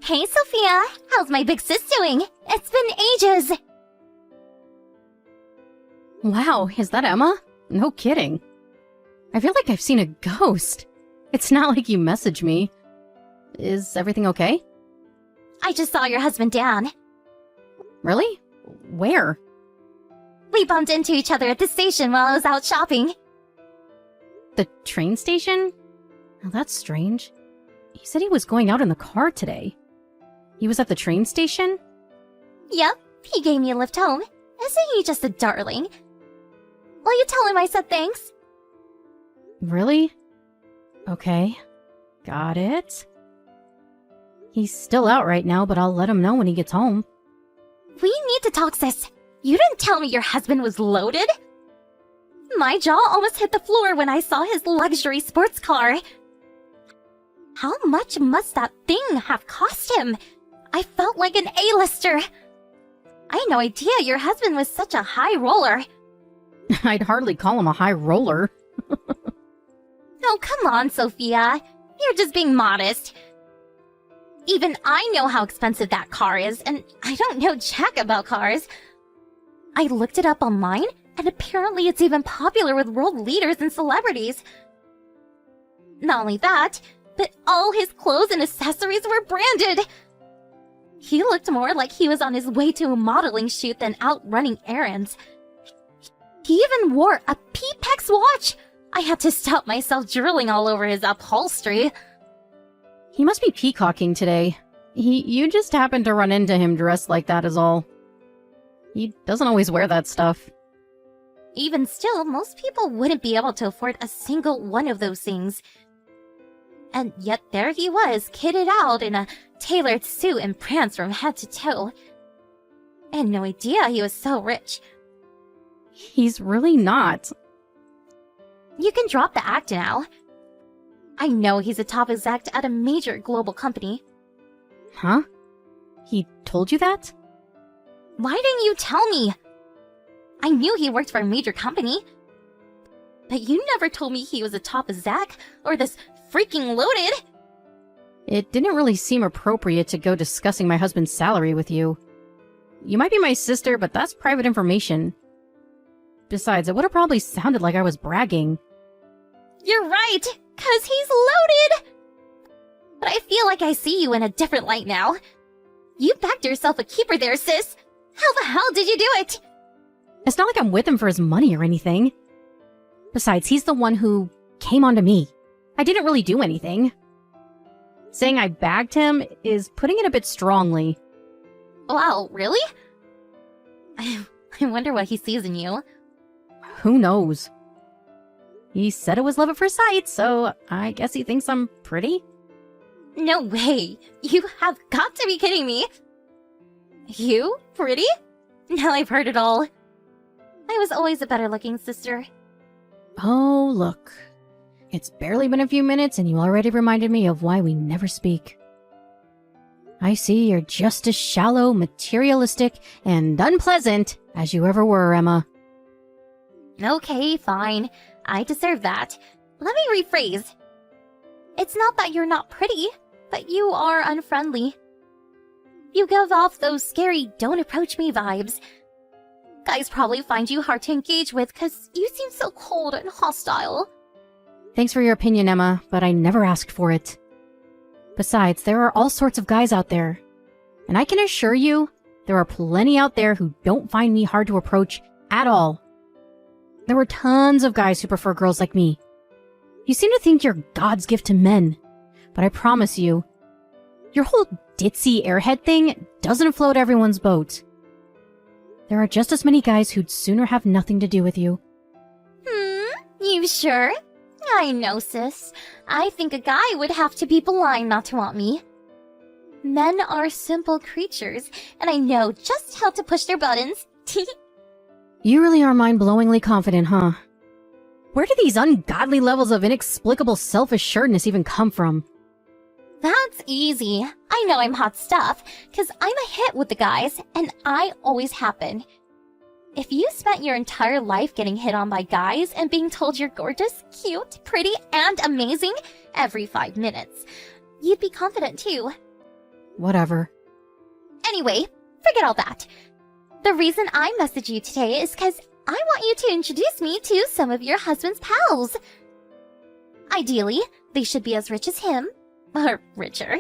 Hey, Sophia! How's my big sis doing? It's been ages! Wow, is that Emma? No kidding. I feel like I've seen a ghost. It's not like you messaged me. Is everything okay? I just saw your husband Dan. Really? Where? We bumped into each other at the station while I was out shopping. The train station? Oh, that's strange. He said he was going out in the car today. He was at the train station? Yep, he gave me a lift home. Isn't he just a darling? Will you tell him I said thanks? Really? Okay. Got it. He's still out right now, but I'll let him know when he gets home. We need to talk, sis. You didn't tell me your husband was loaded? My jaw almost hit the floor when I saw his luxury sports car. How much must that thing have cost him? I felt like an A-lister. I had no idea your husband was such a high roller. I'd hardly call him a high roller. Oh, come on, Sophia. You're just being modest. Even I know how expensive that car is, and I don't know jack about cars. I looked it up online, and apparently it's even popular with world leaders and celebrities. Not only that, but all his clothes and accessories were branded. He looked more like he was on his way to a modeling shoot than out running errands. He even wore a P-Pex watch. I had to stop myself drooling all over his upholstery. He must be peacocking today. You just happened to run into him dressed like that is all. He doesn't always wear that stuff. Even still, most people wouldn't be able to afford a single one of those things. And yet there he was, kitted out in a tailored suit and pranced from head to toe. I had no idea he was so rich. He's really not. You can drop the act now. I know he's a top exec at a major global company. Huh? He told you that? Why didn't you tell me? I knew he worked for a major company. But you never told me he was a top exec or this freaking loaded. It didn't really seem appropriate to go discussing my husband's salary with you. You might be my sister, but that's private information. Besides, it would have probably sounded like I was bragging. You're right, 'cause he's loaded! But I feel like I see you in a different light now. You backed yourself a keeper there, sis. How the hell did you do it? It's not like I'm with him for his money or anything. Besides, he's the one who came onto me. I didn't really do anything. Saying I bagged him is putting it a bit strongly. Wow, really? I wonder what he sees in you. Who knows? He said it was love at first sight, so I guess he thinks I'm pretty? No way! You have got to be kidding me! You? Pretty? Now I've heard it all. I was always a better-looking sister. Oh, look. It's barely been a few minutes and you already reminded me of why we never speak. I see you're just as shallow, materialistic, and unpleasant as you ever were, Emma. Okay, fine. I deserve that. Let me rephrase. It's not that you're not pretty, but you are unfriendly. You give off those scary don't approach me vibes. Guys probably find you hard to engage with because you seem so cold and hostile. Thanks for your opinion, Emma, but I never asked for it. Besides, there are all sorts of guys out there. And I can assure you, there are plenty out there who don't find me hard to approach at all. There were tons of guys who prefer girls like me. You seem to think you're God's gift to men, but I promise you, your whole ditzy airhead thing doesn't float everyone's boat. There are just as many guys who'd sooner have nothing to do with you. You sure? I know, sis. I think a guy would have to be blind not to want me. Men are simple creatures, and I know just how to push their buttons. You really are mind-blowingly confident, huh? Where do these ungodly levels of inexplicable self-assuredness even come from? That's easy. I know I'm hot stuff, 'cause I'm a hit with the guys, and I always have been. If you spent your entire life getting hit on by guys and being told you're gorgeous, cute, pretty, and amazing every 5 minutes, you'd be confident too. Whatever. Anyway, forget all that. The reason I messaged you today is because I want you to introduce me to some of your husband's pals. Ideally, they should be as rich as him, or richer.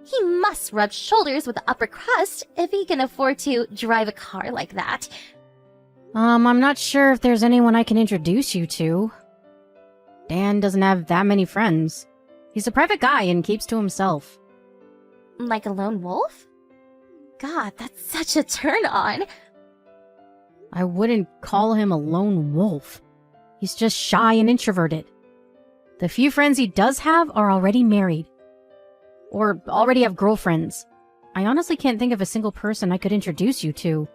He must rub shoulders with the upper crust if he can afford to drive a car like that. I'm not sure if there's anyone I can introduce you to. Dan doesn't have that many friends. He's a private guy and keeps to himself. Like a lone wolf? God, that's such a turn on. I wouldn't call him a lone wolf. He's just shy and introverted. The few friends he does have are already married. Or already have girlfriends. I honestly can't think of a single person I could introduce you to.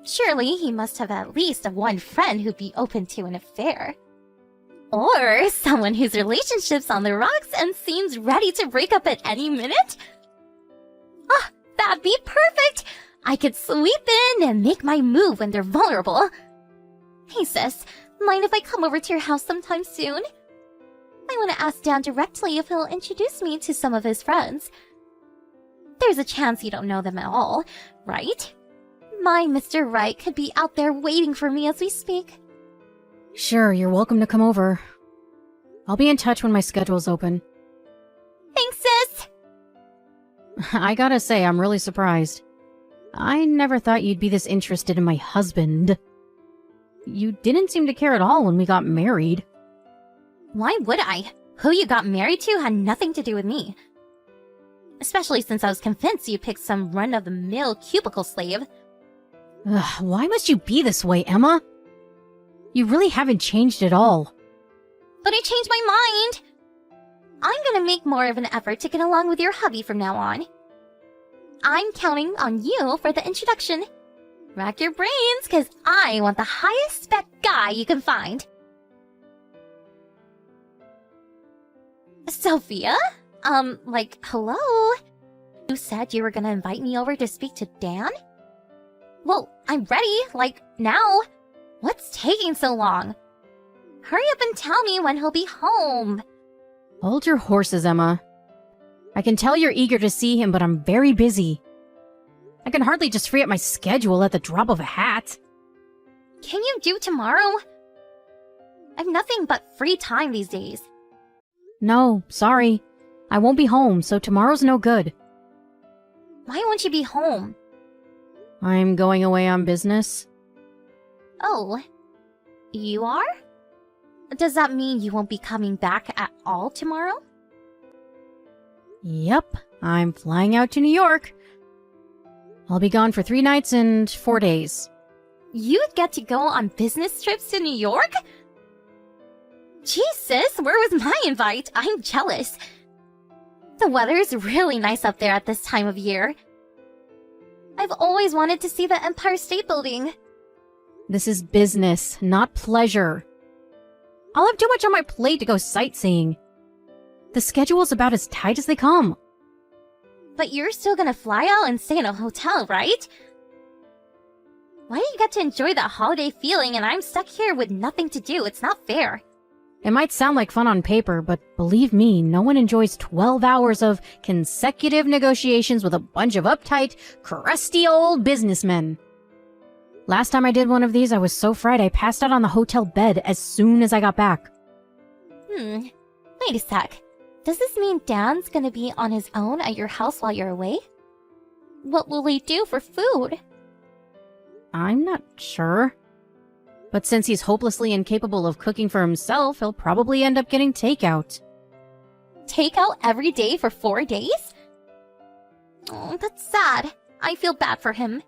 Surely he must have at least one friend who'd be open to an affair. Or someone whose relationship's on the rocks and seems ready to break up at any minute? Ah, that'd be perfect! I could sweep in and make my move when they're vulnerable. Hey sis, mind if I come over to your house sometime soon? I want to ask Dan directly if he'll introduce me to some of his friends. There's a chance you don't know them at all, right? My Mr. Right could be out there waiting for me as we speak. Sure, you're welcome to come over. I'll be in touch when my schedule's open. Thanks, sis! I gotta say, I'm really surprised. I never thought you'd be this interested in my husband. You didn't seem to care at all when we got married. Why would I? Who you got married to had nothing to do with me. Especially since I was convinced you picked some run-of-the-mill cubicle slave. Ugh, why must you be this way, Emma? You really haven't changed at all. But I changed my mind! I'm gonna make more of an effort to get along with your hubby from now on. I'm counting on you for the introduction. Rack your brains, cause I want the highest spec guy you can find. Sophia? Hello? You said you were gonna invite me over to speak to Dan? Well, I'm ready, now. What's taking so long? Hurry up and tell me when he'll be home. Hold your horses, Emma. I can tell you're eager to see him, but I'm very busy. I can hardly just free up my schedule at the drop of a hat. Can you do tomorrow? I've nothing but free time these days. No, sorry. I won't be home, so tomorrow's no good. Why won't you be home? I'm going away on business. Oh, you are? Does that mean you won't be coming back at all tomorrow? Yep, I'm flying out to New York. I'll be gone for 3 nights and 4 days. You'd get to go on business trips to New York? Jesus, where was my invite? I'm jealous. The weather's really nice up there at this time of year. I've always wanted to see the Empire State Building. This is business, not pleasure. I'll have too much on my plate to go sightseeing. The schedule's about as tight as they come. But you're still gonna fly out and stay in a hotel, right? Why do you get to enjoy that holiday feeling and I'm stuck here with nothing to do? It's not fair. It might sound like fun on paper, but believe me, no one enjoys 12 hours of consecutive negotiations with a bunch of uptight, crusty old businessmen. Last time I did one of these, I was so fried I passed out on the hotel bed as soon as I got back. Wait a sec. Does this mean Dan's gonna be on his own at your house while you're away? What will he do for food? I'm not sure. But since he's hopelessly incapable of cooking for himself, he'll probably end up getting takeout. Takeout every day for 4 days? Oh, that's sad. I feel bad for him.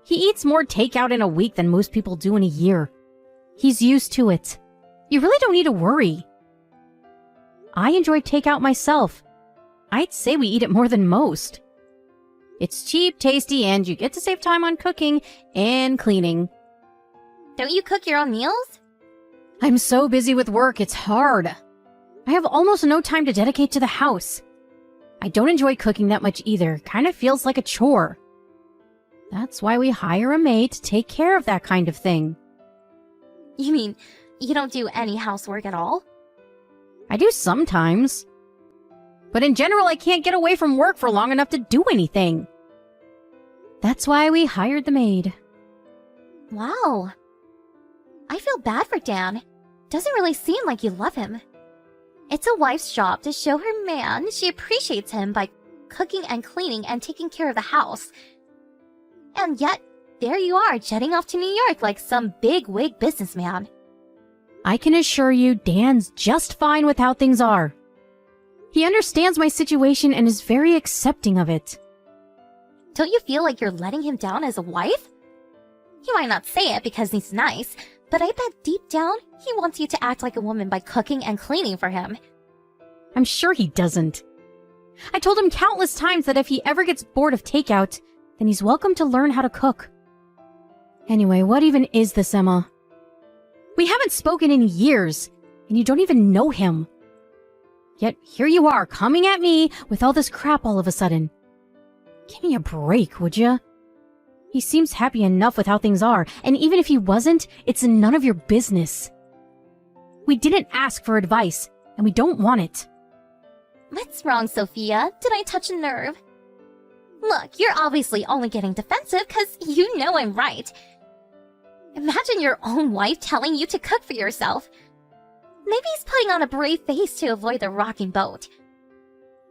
He eats more takeout in a week than most people do in a year. He's used to it. You really don't need to worry. I enjoy takeout myself. I'd say we eat it more than most. It's cheap, tasty, and you get to save time on cooking and cleaning. Don't you cook your own meals? I'm so busy with work, it's hard. I have almost no time to dedicate to the house. I don't enjoy cooking that much either. Kind of feels like a chore. That's why we hire a maid to take care of that kind of thing. You mean you don't do any housework at all? I do sometimes. But in general, I can't get away from work for long enough to do anything. That's why we hired the maid. Wow. I feel bad for Dan. Doesn't really seem like you love him. It's a wife's job to show her man she appreciates him by cooking and cleaning and taking care of the house. And yet, there you are jetting off to New York like some big-wig businessman. I can assure you Dan's just fine with how things are. He understands my situation and is very accepting of it. Don't you feel like you're letting him down as a wife? He might not say it because he's nice, but I bet deep down he wants you to act like a woman by cooking and cleaning for him. I'm sure he doesn't. I told him countless times that if he ever gets bored of takeout, then he's welcome to learn how to cook. Anyway, what even is this, Emma? We haven't spoken in years, and you don't even know him. Yet here you are, coming at me with all this crap all of a sudden. Give me a break, would ya? He seems happy enough with how things are, and even if he wasn't, it's none of your business. We didn't ask for advice, and we don't want it. What's wrong, Sophia? Did I touch a nerve? Look, you're obviously only getting defensive because you know I'm right. Imagine your own wife telling you to cook for yourself. Maybe he's putting on a brave face to avoid the rocking boat.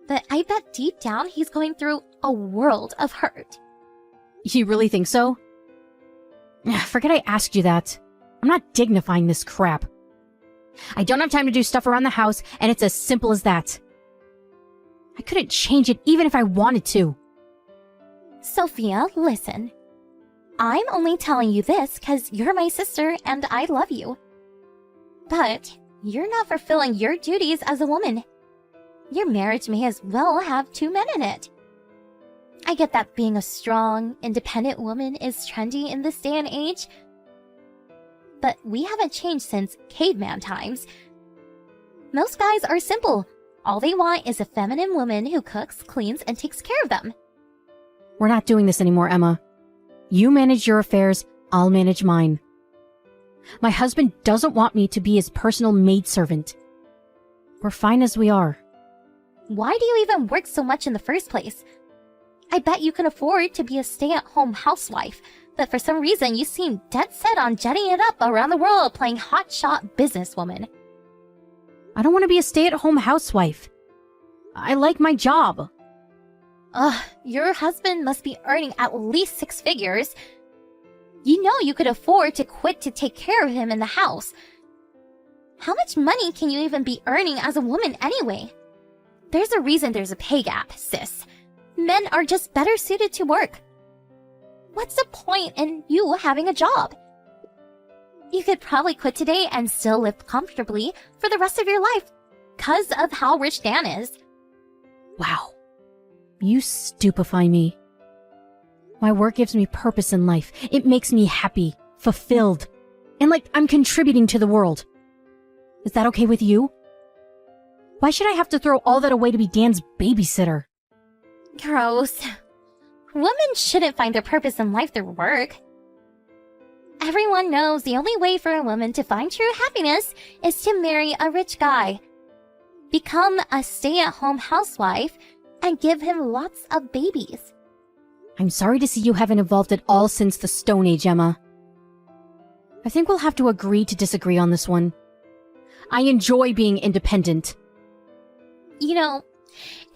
But I bet deep down he's going through a world of hurt. You really think so? Forget I asked you that. I'm not dignifying this crap. I don't have time to do stuff around the house, and it's as simple as that. I couldn't change it even if I wanted to. Sophia, listen. I'm only telling you this because you're my sister and I love you. But you're not fulfilling your duties as a woman. Your marriage may as well have two men in it. I get that being a strong, independent woman is trendy in this day and age. But we haven't changed since caveman times. Most guys are simple. All they want is a feminine woman who cooks, cleans, and takes care of them. We're not doing this anymore, Emma. You manage your affairs, I'll manage mine. My husband doesn't want me to be his personal maidservant. We're fine as we are. Why do you even work so much in the first place? I bet you can afford to be a stay-at-home housewife, but for some reason you seem dead set on jetting it up around the world playing hotshot businesswoman. I don't want to be a stay-at-home housewife. I like my job. Ugh, your husband must be earning at least 6 figures. You know you could afford to quit to take care of him in the house. How much money can you even be earning as a woman anyway? There's a reason there's a pay gap, sis. Men are just better suited to work. What's the point in you having a job? You could probably quit today and still live comfortably for the rest of your life because of how rich Dan is. Wow. You stupefy me. My work gives me purpose in life. It makes me happy, fulfilled, and like I'm contributing to the world. Is that okay with you? Why should I have to throw all that away to be Dan's babysitter? Gross. Women shouldn't find their purpose in life through work. Everyone knows the only way for a woman to find true happiness is to marry a rich guy, become a stay-at-home housewife, and give him lots of babies. I'm sorry to see you haven't evolved at all since the Stone Age, Emma. I think we'll have to agree to disagree on this one. I enjoy being independent. You know,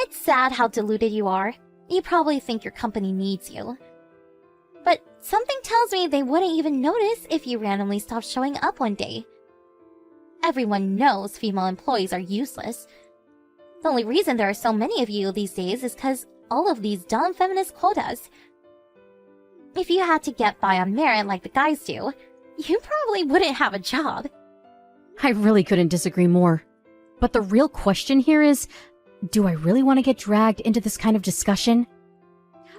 it's sad how deluded you are. You probably think your company needs you. But something tells me they wouldn't even notice if you randomly stopped showing up one day. Everyone knows female employees are useless. The only reason there are so many of you these days is because all of these dumb feminist quotas. If you had to get by on merit like the guys do, you probably wouldn't have a job. I really couldn't disagree more. But the real question here is, do I really want to get dragged into this kind of discussion?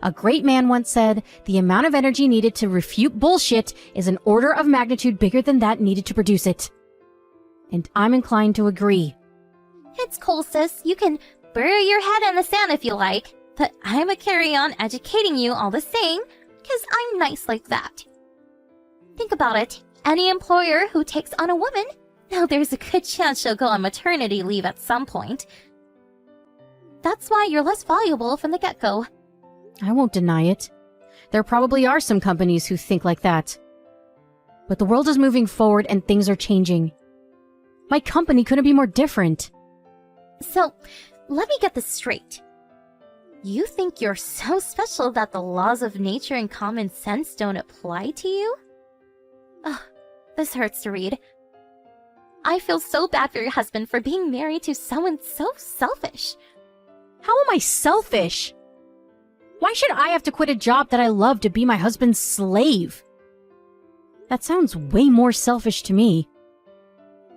A great man once said, the amount of energy needed to refute bullshit is an order of magnitude bigger than that needed to produce it. And I'm inclined to agree. It's cool, sis. You can bury your head in the sand if you like, but I'ma carry on educating you all the same, because I'm nice like that. Think about it. Any employer who takes on a woman, now there's a good chance she'll go on maternity leave at some point. That's why you're less valuable from the get-go. I won't deny it. There probably are some companies who think like that. But the world is moving forward and things are changing. My company couldn't be more different. So, let me get this straight. You think you're so special that the laws of nature and common sense don't apply to you? Ugh, this hurts to read. I feel so bad for your husband for being married to someone so selfish. How am I selfish? Why should I have to quit a job that I love to be my husband's slave? That sounds way more selfish to me.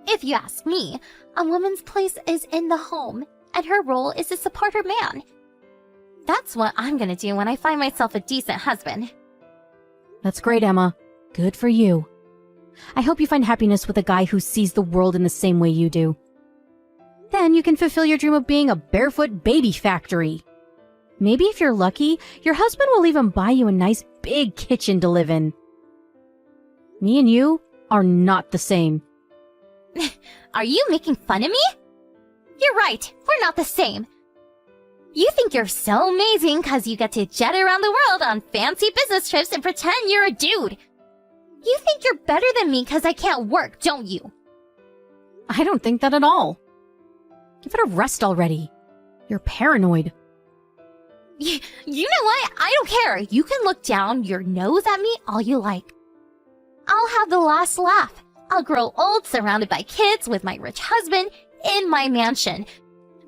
If you ask me, a woman's place is in the home, and her role is to support her man. That's what I'm gonna do when I find myself a decent husband. That's great, Emma. Good for you. I hope you find happiness with a guy who sees the world in the same way you do. Then you can fulfill your dream of being a barefoot baby factory. Maybe if you're lucky, your husband will even buy you a nice big kitchen to live in. Me and you are not the same. Are you making fun of me? You're right, we're not the same. You think you're so amazing because you get to jet around the world on fancy business trips and pretend you're a dude. You think you're better than me because I can't work, don't you? I don't think that at all. Give it a rest already. You're paranoid. You know what? I don't care. You can look down your nose at me all you like. I'll have the last laugh. I'll grow old surrounded by kids with my rich husband in my mansion.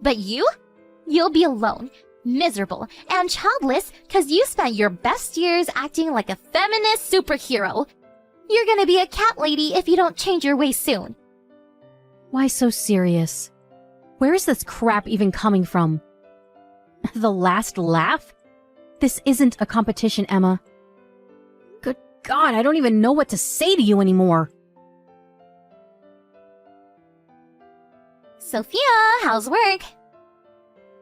But you'll be alone, miserable, and childless because you spent your best years acting like a feminist superhero. You're gonna be a cat lady if you don't change your ways soon. Why so serious? Where is this crap even coming from? The last laugh? This isn't a competition, Emma. Good God, I don't even know what to say to you anymore. Sophia, how's work?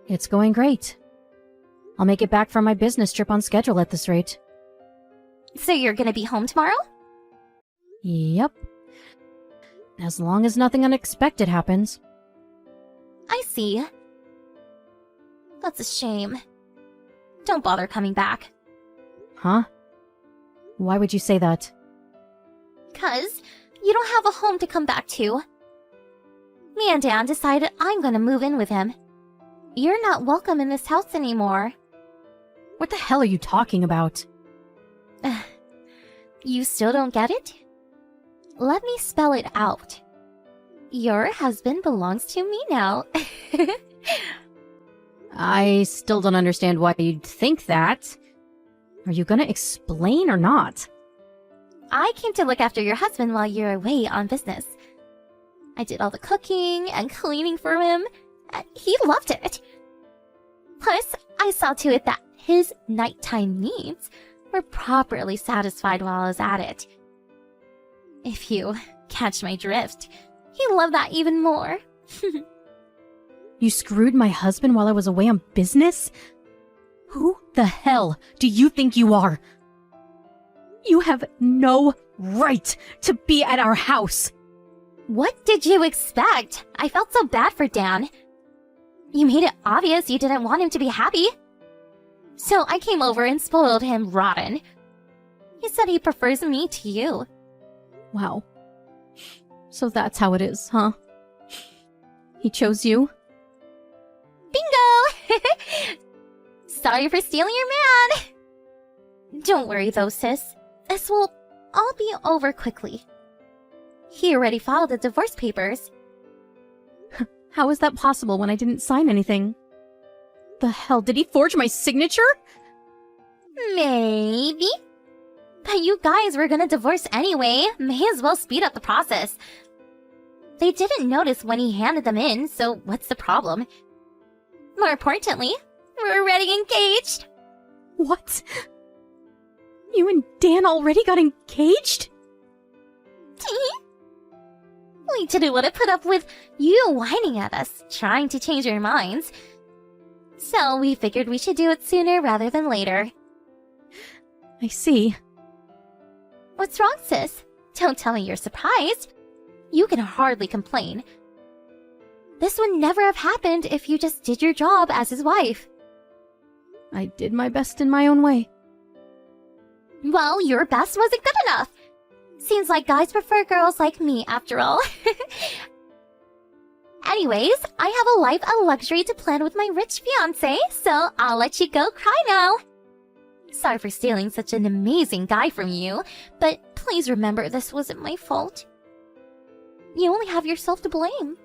It's going great. I'll make it back from my business trip on schedule at this rate. So you're gonna be home tomorrow? Yep. As long as nothing unexpected happens. I see. That's a shame. Don't bother coming back. Huh? Why would you say that? 'Cause you don't have a home to come back to. Me and Dan decided I'm gonna move in with him. You're not welcome in this house anymore. What the hell are you talking about? You still don't get it? Let me spell it out. Your husband belongs to me now. I still don't understand why you'd think that. Are you gonna explain or not? I came to look after your husband while you're away on business. I did all the cooking and cleaning for him, and he loved it. Plus, I saw to it that his nighttime needs were properly satisfied while I was at it. If you catch my drift, he loved that even more. You screwed my husband while I was away on business? Who the hell do you think you are? You have no right to be at our house. What did you expect? I felt so bad for Dan. You made it obvious you didn't want him to be happy. So I came over and spoiled him rotten. He said he prefers me to you. Wow. So that's how it is, huh? He chose you? Bingo! Sorry for stealing your man. Don't worry though, sis. This will all be over quickly. He already filed the divorce papers. How is that possible when I didn't sign anything? The hell, did he forge my signature? Maybe. But you guys were gonna divorce anyway. May as well speed up the process. They didn't notice when he handed them in, so what's the problem? More importantly, we're already engaged. What? You and Dan already got engaged? We didn't want to put up with you whining at us, trying to change your minds. So we figured we should do it sooner rather than later. I see. What's wrong, sis? Don't tell me you're surprised. You can hardly complain. This would never have happened if you just did your job as his wife. I did my best in my own way. Well, your best wasn't good enough. Seems like guys prefer girls like me, after all. Anyways, I have a life of luxury to plan with my rich fiancé, so I'll let you go cry now. Sorry for stealing such an amazing guy from you, but please remember this wasn't my fault. You only have yourself to blame.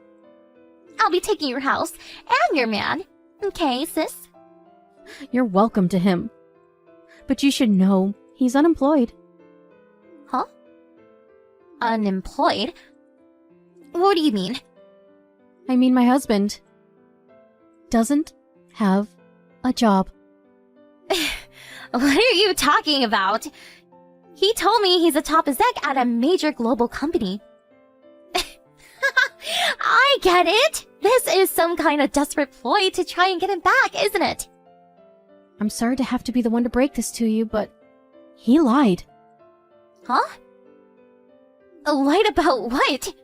I'll be taking your house and your man. Okay, sis? You're welcome to him. But you should know he's unemployed. Huh? Unemployed? What do you mean? I mean, my husband doesn't have a job. What are you talking about? He told me he's a top exec at a major global company. I get it! This is some kind of desperate ploy to try and get him back, isn't it? I'm sorry to have to be the one to break this to you, but he lied. Huh? Lied about what?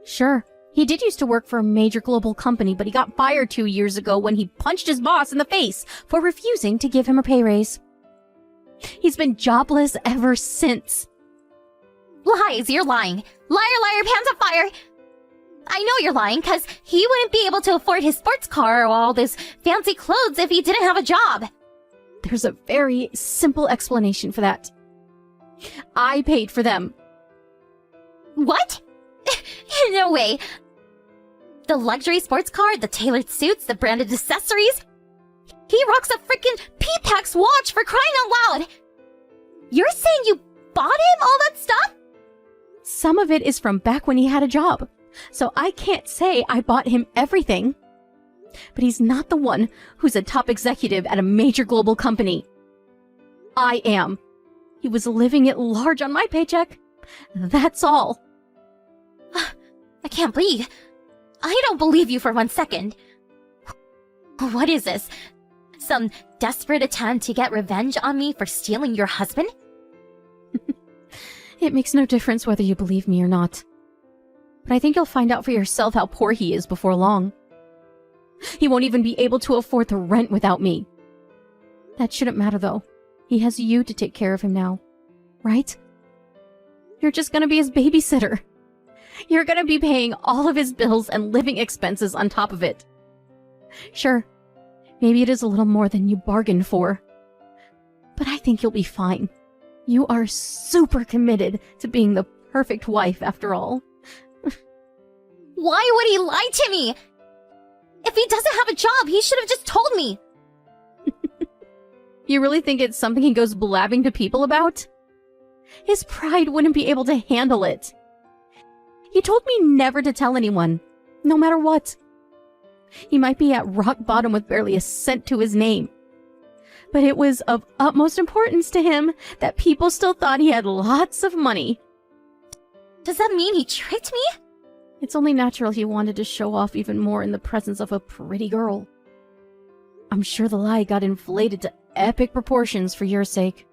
Sure, he did used to work for a major global company, but he got fired 2 years ago when he punched his boss in the face for refusing to give him a pay raise. He's been jobless ever since. Lies, you're lying. Liar, liar, pants on fire. I know you're lying, because he wouldn't be able to afford his sports car or all those fancy clothes if he didn't have a job. There's a very simple explanation for that. I paid for them. What? No way. The luxury sports car, the tailored suits, the branded accessories. He rocks a freaking P-Pax watch for crying out loud. You're saying you bought him all that stuff? Some of it is from back when he had a job, so I can't say I bought him everything. But he's not the one who's a top executive at a major global company. I am. He was living at large on my paycheck. That's all. I can't breathe. I don't believe you for 1 second. What is this? Some desperate attempt to get revenge on me for stealing your husband? It makes no difference whether you believe me or not. But I think you'll find out for yourself how poor he is before long. He won't even be able to afford the rent without me. That shouldn't matter, though. He has you to take care of him now, right? You're just gonna be his babysitter. You're gonna be paying all of his bills and living expenses on top of it. Sure, maybe it is a little more than you bargained for. But I think you'll be fine. You are super committed to being the perfect wife, after all. Why would he lie to me? If he doesn't have a job, he should have just told me. You really think it's something he goes blabbing to people about? His pride wouldn't be able to handle it. He told me never to tell anyone, no matter what. He might be at rock bottom with barely a cent to his name. But it was of utmost importance to him that people still thought he had lots of money. Does that mean he tricked me? It's only natural he wanted to show off even more in the presence of a pretty girl. I'm sure the lie got inflated to epic proportions for your sake.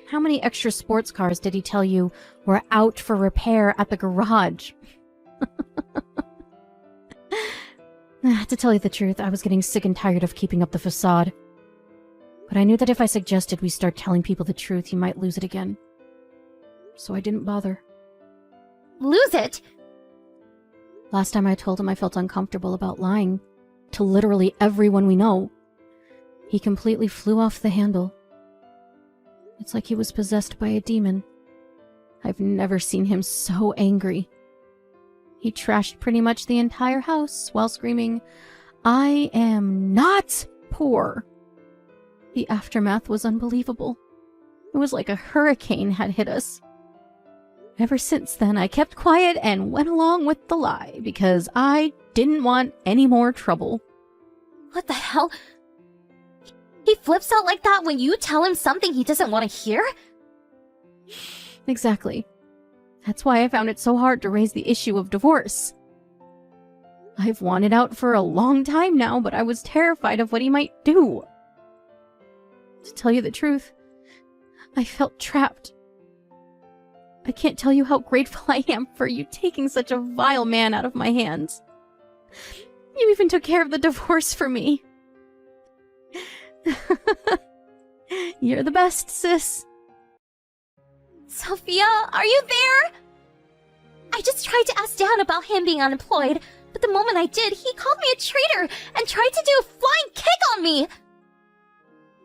How many extra sports cars did he tell you were out for repair at the garage? To tell you the truth, I was getting sick and tired of keeping up the facade. But I knew that if I suggested we start telling people the truth, he might lose it again. So I didn't bother. Lose it? Last time I told him I felt uncomfortable about lying to literally everyone we know, he completely flew off the handle. It's like he was possessed by a demon. I've never seen him so angry. He trashed pretty much the entire house while screaming, "I am not poor." The aftermath was unbelievable. It was like a hurricane had hit us. Ever since then, I kept quiet and went along with the lie because I didn't want any more trouble. What the hell? He flips out like that when you tell him something he doesn't want to hear? Exactly. That's why I found it so hard to raise the issue of divorce. I've wanted out for a long time now, but I was terrified of what he might do. To tell you the truth, I felt trapped. I can't tell you how grateful I am for you taking such a vile man out of my hands. You even took care of the divorce for me. You're the best, sis. Sophia, are you there? I just tried to ask Dan about him being unemployed, but the moment I did, he called me a traitor and tried to do a flying kick on me.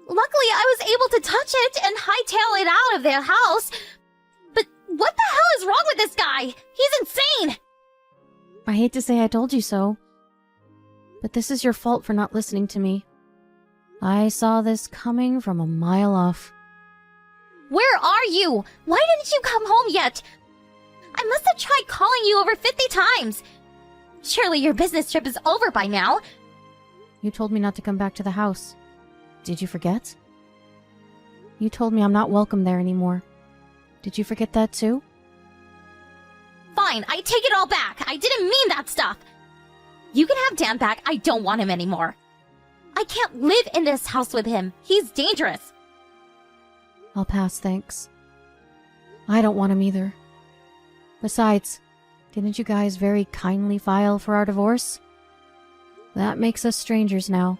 Luckily, I was able to touch it and hightail it out of their house. But what the hell is wrong with this guy? He's insane! I hate to say I told you so, but this is your fault for not listening to me. I saw this coming from a mile off. Where are you? Why didn't you come home yet? I must have tried calling you over 50 times. Surely your business trip is over by now. You told me not to come back to the house. Did you forget? You told me I'm not welcome there anymore. Did you forget that too? Fine, I take it all back. I didn't mean that stuff. You can have Dan back. I don't want him anymore. I can't live in this house with him. He's dangerous. I'll pass, thanks. I don't want him either. Besides, didn't you guys very kindly file for our divorce? That makes us strangers now.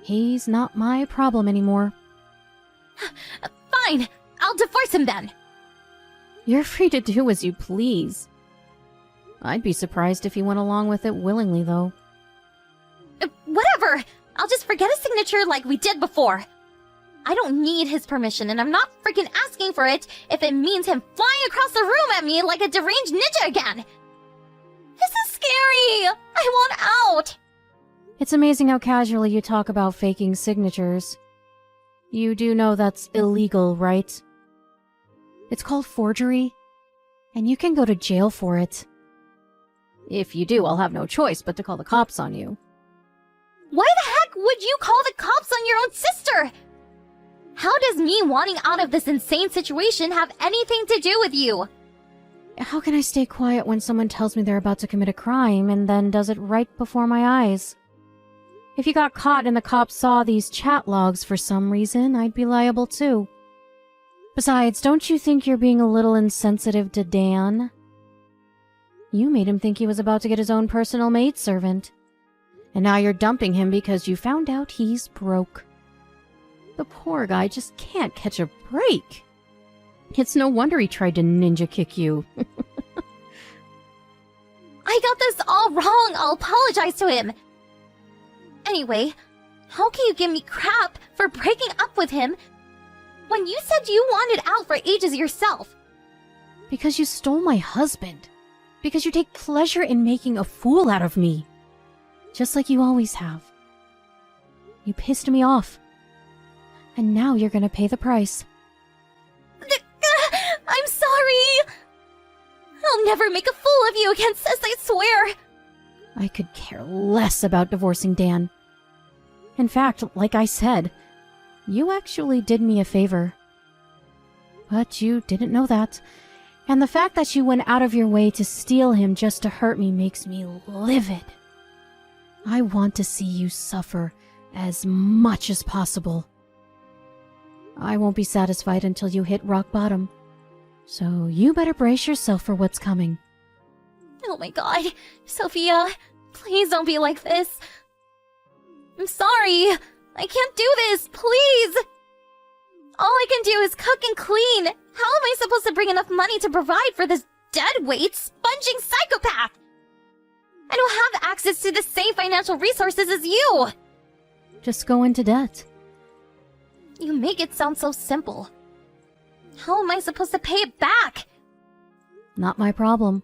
He's not my problem anymore. Fine, I'll divorce him then. You're free to do as you please. I'd be surprised if he went along with it willingly, though. Whatever! I'll just forget his signature like we did before. I don't need his permission, and I'm not freaking asking for it if it means him flying across the room at me like a deranged ninja again. This is scary! I want out! It's amazing how casually you talk about faking signatures. You do know that's illegal, right? It's called forgery, and you can go to jail for it. If you do, I'll have no choice but to call the cops on you. Why the heck would you call the cops on your own sister? How does me wanting out of this insane situation have anything to do with you? How can I stay quiet when someone tells me they're about to commit a crime and then does it right before my eyes? If you got caught and the cops saw these chat logs for some reason, I'd be liable too. Besides, don't you think you're being a little insensitive to Dan? You made him think he was about to get his own personal maidservant. And now you're dumping him because you found out he's broke. The poor guy just can't catch a break. It's no wonder he tried to ninja kick you. I got this all wrong. I'll apologize to him. Anyway, how can you give me crap for breaking up with him when you said you wanted out for ages yourself? Because you stole my husband. Because you take pleasure in making a fool out of me. Just like you always have. You pissed me off. And now you're gonna pay the price. I'm sorry! I'll never make a fool of you again, sis, I swear! I could care less about divorcing Dan. In fact, like I said, you actually did me a favor. But you didn't know that. And the fact that you went out of your way to steal him just to hurt me makes me livid. I want to see you suffer as much as possible. I won't be satisfied until you hit rock bottom. So you better brace yourself for what's coming. Oh my god, Sophia, please don't be like this. I'm sorry. I can't do this, please. All I can do is cook and clean. How am I supposed to bring enough money to provide for this deadweight, sponging psychopath? I don't have access to the same financial resources as you. Just go into debt. You make it sound so simple. How am I supposed to pay it back? Not my problem.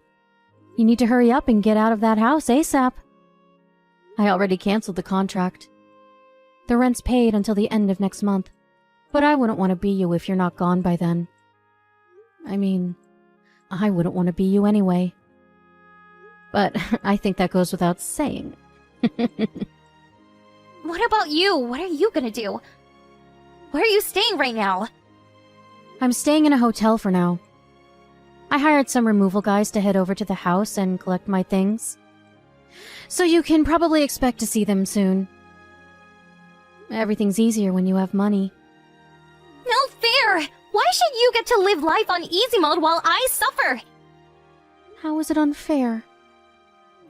You need to hurry up and get out of that house ASAP. I already canceled the contract. The rent's paid until the end of next month, but I wouldn't want to be you if you're not gone by then. I mean, I wouldn't want to be you anyway. But I think that goes without saying. What about you? What are you gonna do? Where are you staying right now? I'm staying in a hotel for now. I hired some removal guys to head over to the house and collect my things. So you can probably expect to see them soon. Everything's easier when you have money. No fair! Why should you get to live life on easy mode while I suffer? How is it unfair?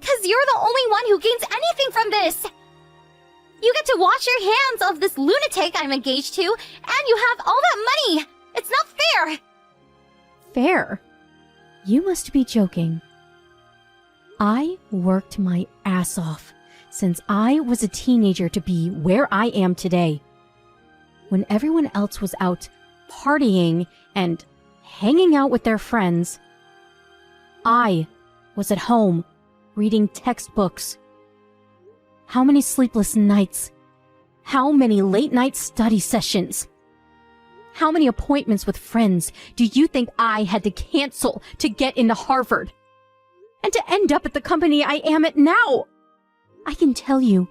'Cause you're the only one who gains anything from this! You get to wash your hands of this lunatic I'm engaged to, and you have all that money! It's not fair! Fair? You must be joking. I worked my ass off since I was a teenager to be where I am today. When everyone else was out partying and hanging out with their friends, I was at home reading textbooks. How many sleepless nights? How many late-night study sessions? How many appointments with friends do you think I had to cancel to get into Harvard? And to end up at the company I am at now? I can tell you,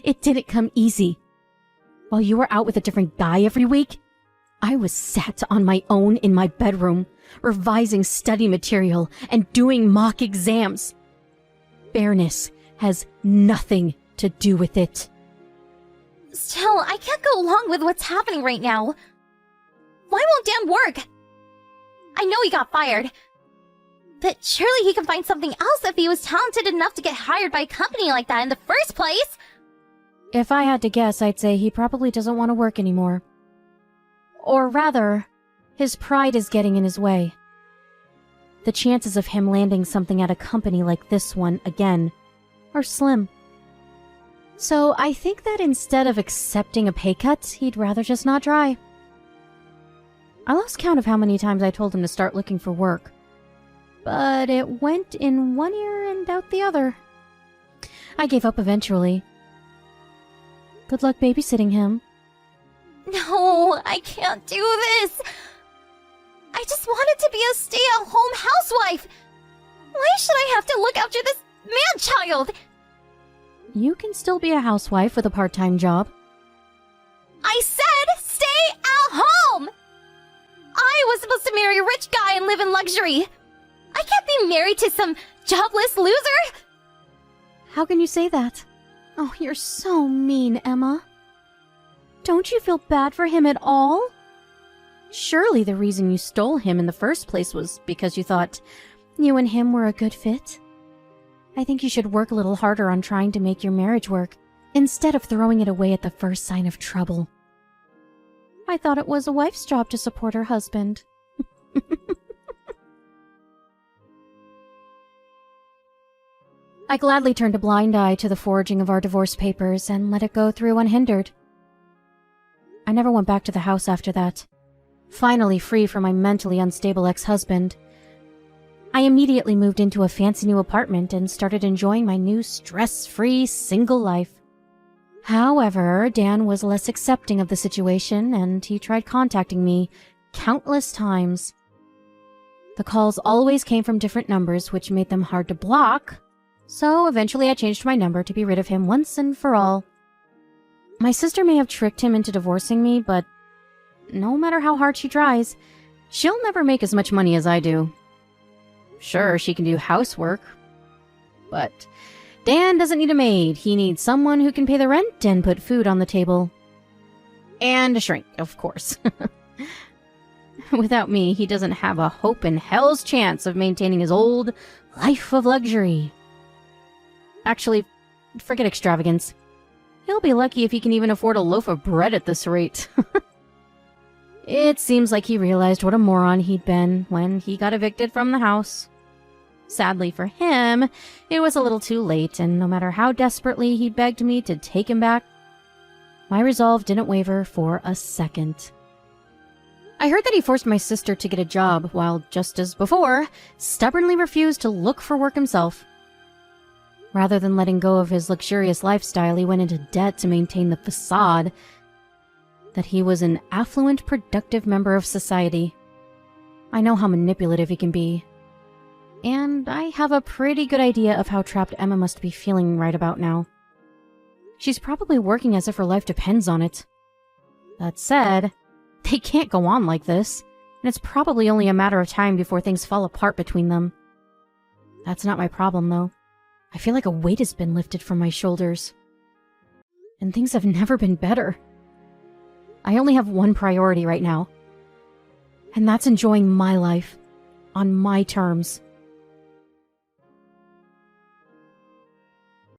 it didn't come easy. While you were out with a different guy every week, I was sat on my own in my bedroom, revising study material and doing mock exams. Fairness has nothing to do with it. Still, I can't go along with what's happening right now. Why won't Dan work? I know he got fired, but surely he can find something else if he was talented enough to get hired by a company like that in the first place. If I had to guess, I'd say he probably doesn't want to work anymore. Or rather, his pride is getting in his way. The chances of him landing something at a company like this one again are slim. So I think that instead of accepting a pay cut, he'd rather just not try. I lost count of how many times I told him to start looking for work. But it went in one ear and out the other. I gave up eventually. Good luck babysitting him. No, I can't do this. I just wanted to be a stay-at-home housewife. Why should I have to look after this man-child? You can still be a housewife with a part-time job. I said stay at home! I was supposed to marry a rich guy and live in luxury. I can't be married to some jobless loser. How can you say that? Oh, you're so mean, Emma. Don't you feel bad for him at all? Surely the reason you stole him in the first place was because you thought you and him were a good fit. I think you should work a little harder on trying to make your marriage work, instead of throwing it away at the first sign of trouble. I thought it was a wife's job to support her husband. I gladly turned a blind eye to the forging of our divorce papers and let it go through unhindered. I never went back to the house after that. Finally free from my mentally unstable ex-husband, I immediately moved into a fancy new apartment and started enjoying my new stress-free single life. However, Dan was less accepting of the situation and he tried contacting me countless times. The calls always came from different numbers, which made them hard to block, so eventually I changed my number to be rid of him once and for all. My sister may have tricked him into divorcing me, but no matter how hard she tries, she'll never make as much money as I do. Sure, she can do housework, but Dan doesn't need a maid. He needs someone who can pay the rent and put food on the table. And a shrink, of course. Without me, he doesn't have a hope in hell's chance of maintaining his old life of luxury. Actually, forget extravagance. He'll be lucky if he can even afford a loaf of bread at this rate. It seems like he realized what a moron he'd been when he got evicted from the house. Sadly for him, it was a little too late, and no matter how desperately he begged me to take him back, my resolve didn't waver for a second. I heard that he forced my sister to get a job, while, just as before, stubbornly refused to look for work himself. Rather than letting go of his luxurious lifestyle, he went into debt to maintain the facade that he was an affluent, productive member of society. I know how manipulative he can be. And I have a pretty good idea of how trapped Emma must be feeling right about now. She's probably working as if her life depends on it. That said, they can't go on like this, and it's probably only a matter of time before things fall apart between them. That's not my problem, though. I feel like a weight has been lifted from my shoulders. And things have never been better. I only have one priority right now. And that's enjoying my life. On my terms.